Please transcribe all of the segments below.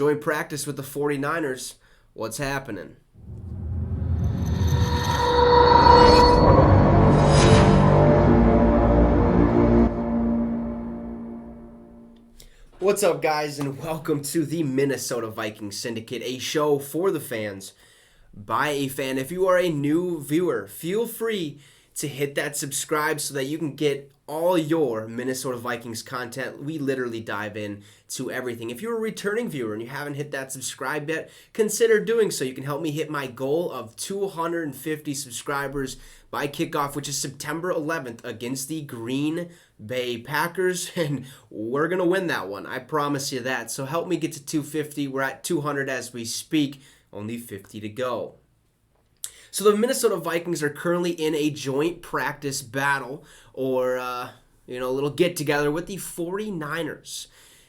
joint practice with the 49ers. What's happening? What's up, guys, and welcome to the Minnesota Vikings Syndicate, a show for the fans by a fan. If you are a new viewer, feel free to hit that subscribe so that you can get all your Minnesota Vikings content. We literally dive in to everything. If you're a returning viewer and you haven't hit that subscribe yet, consider doing so. You can help me hit my goal of 250 subscribers by kickoff, which is September 11th against the Green Bay Packers, and we're going to win that one. I promise you that. So help me get to 250. We're at 200 as we speak. Only 50 to go. So the Minnesota Vikings are currently in a joint practice battle or, a little get-together with the 49ers.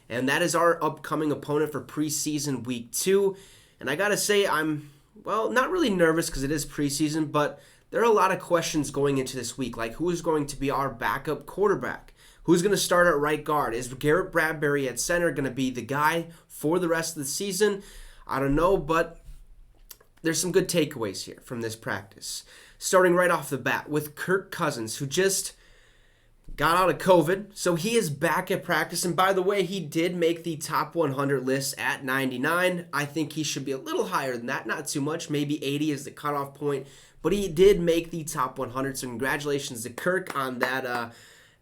And that is our upcoming opponent for preseason week 2. And I got to say, I'm, not really nervous because it is preseason, but there are a lot of questions going into this week, like who is going to be our backup quarterback? Who's going to start at right guard? Is Garrett Bradbury at center going to be the guy for the rest of the season? I don't know, but there's some good takeaways here from this practice. Starting right off the bat with Kirk Cousins, who just got out of COVID, so he is back at practice. And by the way, he did make the top 100 list at 99. I think he should be a little higher than that, not too much. Maybe 80 is the cutoff point, but he did make the top 100. So congratulations to Kirk on that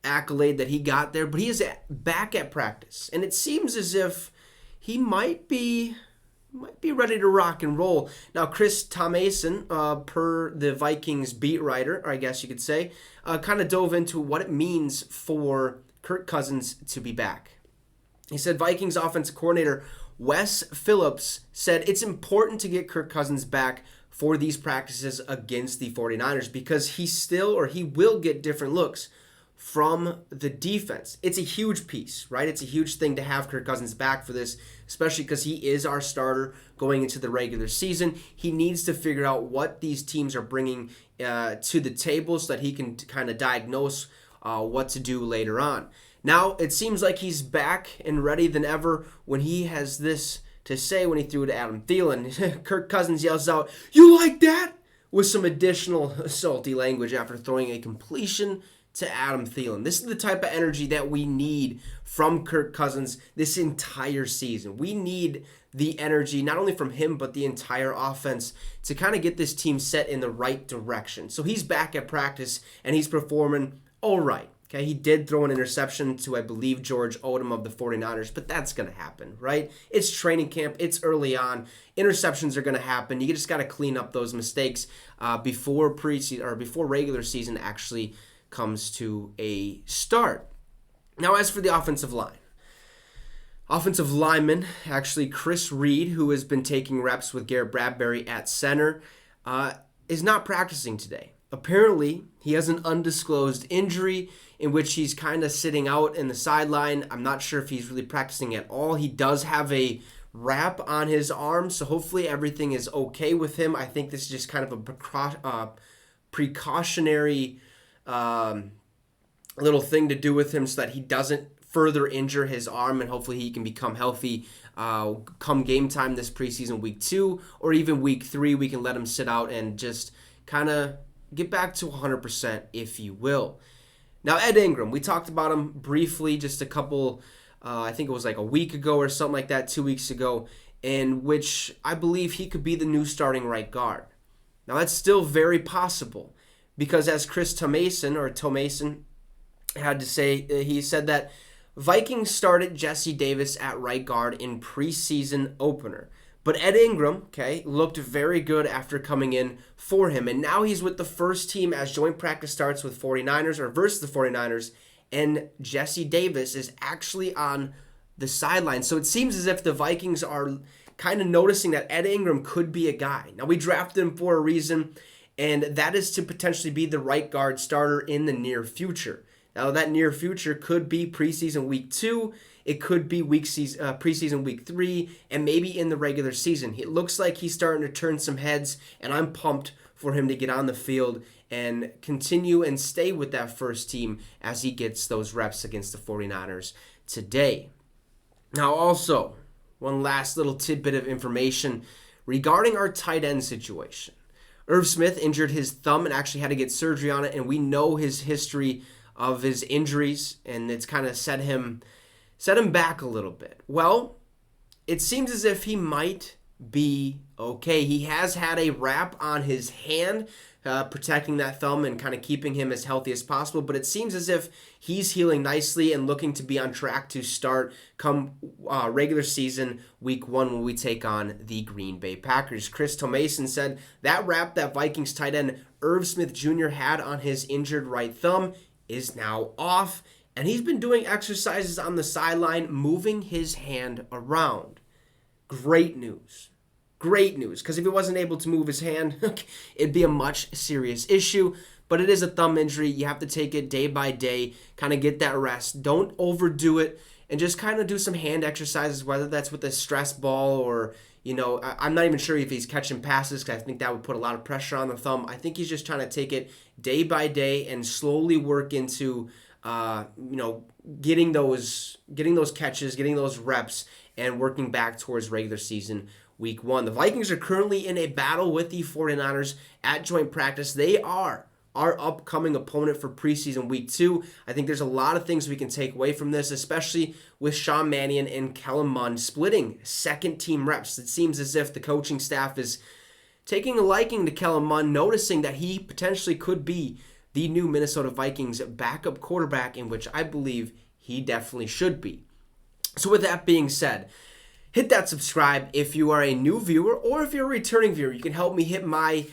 accolade that he got there. But he is back at practice, and it seems as if he might be ready to rock and roll. Now, Chris Tomason, per the Vikings beat writer, or I guess you could say, kind of dove into what it means for Kirk Cousins to be back. He said Vikings offensive coordinator Wes Phillips said it's important to get Kirk Cousins back for these practices against the 49ers because he will get different looks from the defense. It's a huge piece, right? It's a huge thing to have Kirk Cousins back for this, especially because he is our starter going into the regular season. He needs to figure out what these teams are bringing to the table so that he can kind of diagnose what to do later on. Now, it seems like he's back and ready than ever when he has this to say when he threw to Adam Thielen. Kirk Cousins yells out, "You like that?" with some additional salty language after throwing a completion to Adam Thielen. This is the type of energy that we need from Kirk Cousins this entire season. We need the energy, not only from him, but the entire offense to kind of get this team set in the right direction. So he's back at practice, and he's performing all right. Okay, he did throw an interception to, I believe, George Odom of the 49ers, but that's going to happen, right? It's training camp. It's early on. Interceptions are going to happen. You just got to clean up those mistakes before preseason or before regular season actually comes to a start. Now, as for the offensive lineman, actually Chris Reed, who has been taking reps with Garrett Bradbury at center, is not practicing today. Apparently, he has an undisclosed injury in which he's kind of sitting out in the sideline. I'm not sure if he's really practicing at all. He does have a wrap on his arm, so hopefully everything is okay with him. I think this is just kind of a precautionary little thing to do with him so that he doesn't further injure his arm, and hopefully he can become healthy come game time this preseason week 2 or even week 3. We can let him sit out and just kind of get back to 100%, if you will. Now, Ed Ingram, we talked about him briefly just a couple, I think it was like a week ago or something like that, 2 weeks ago, in which I believe he could be the new starting right guard. Now, that's still very possible, because as Chris Tomason had to say, he said that Vikings started Jesse Davis at right guard in preseason opener. But Ed Ingram, looked very good after coming in for him. And now he's with the first team as joint practice starts with 49ers or versus the 49ers. And Jesse Davis is actually on the sideline. So it seems as if the Vikings are kind of noticing that Ed Ingram could be a guy. Now, we drafted him for a reason, and that is to potentially be the right guard starter in the near future. Now, that near future could be preseason week 2. It could be preseason week 3, and maybe in the regular season. It looks like he's starting to turn some heads, and I'm pumped for him to get on the field and continue and stay with that first team as he gets those reps against the 49ers today. Now, also, one last little tidbit of information regarding our tight end situation. Irv Smith injured his thumb and actually had to get surgery on it, and we know his history of his injuries, and it's kind of set him back a little bit. Well, it seems as if he might be okay. He has had a wrap on his hand, protecting that thumb and kind of keeping him as healthy as possible, but it seems as if he's healing nicely and looking to be on track to start come regular season week 1 when we take on the Green Bay Packers. Chris Tomason said that wrap that Vikings tight end Irv Smith Jr. had on his injured right thumb is now off, and he's been doing exercises on the sideline, moving his hand around. Great news. Great news, because if he wasn't able to move his hand, it'd be a much serious issue. But it is a thumb injury. You have to take it day by day, kind of get that rest. Don't overdo it, and just kind of do some hand exercises, whether that's with a stress ball or, I'm not even sure if he's catching passes, because I think that would put a lot of pressure on the thumb. I think he's just trying to take it day by day and slowly work into, getting those catches, getting those reps, and working back towards regular season week 1. The Vikings are currently in a battle with the 49ers at joint practice. They are our upcoming opponent for preseason week 2. I think there's a lot of things we can take away from this, especially with Sean Mannion and Kellen Mond splitting second team reps. It seems as if the coaching staff is taking a liking to Kellen Mond, noticing that he potentially could be the new Minnesota Vikings backup quarterback, in which I believe he definitely should be. So with that being said, hit that subscribe if you are a new viewer, or if you're a returning viewer. You can help me hit my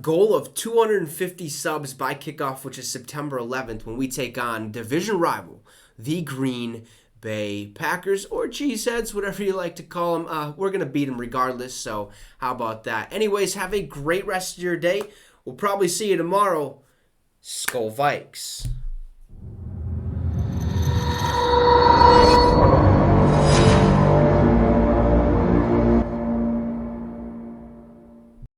goal of 250 subs by kickoff, which is September 11th, when we take on division rival, the Green Bay Packers, or Cheeseheads, whatever you like to call them. We're going to beat them regardless, so how about that? Anyways, have a great rest of your day. We'll probably see you tomorrow. Skol Vikes.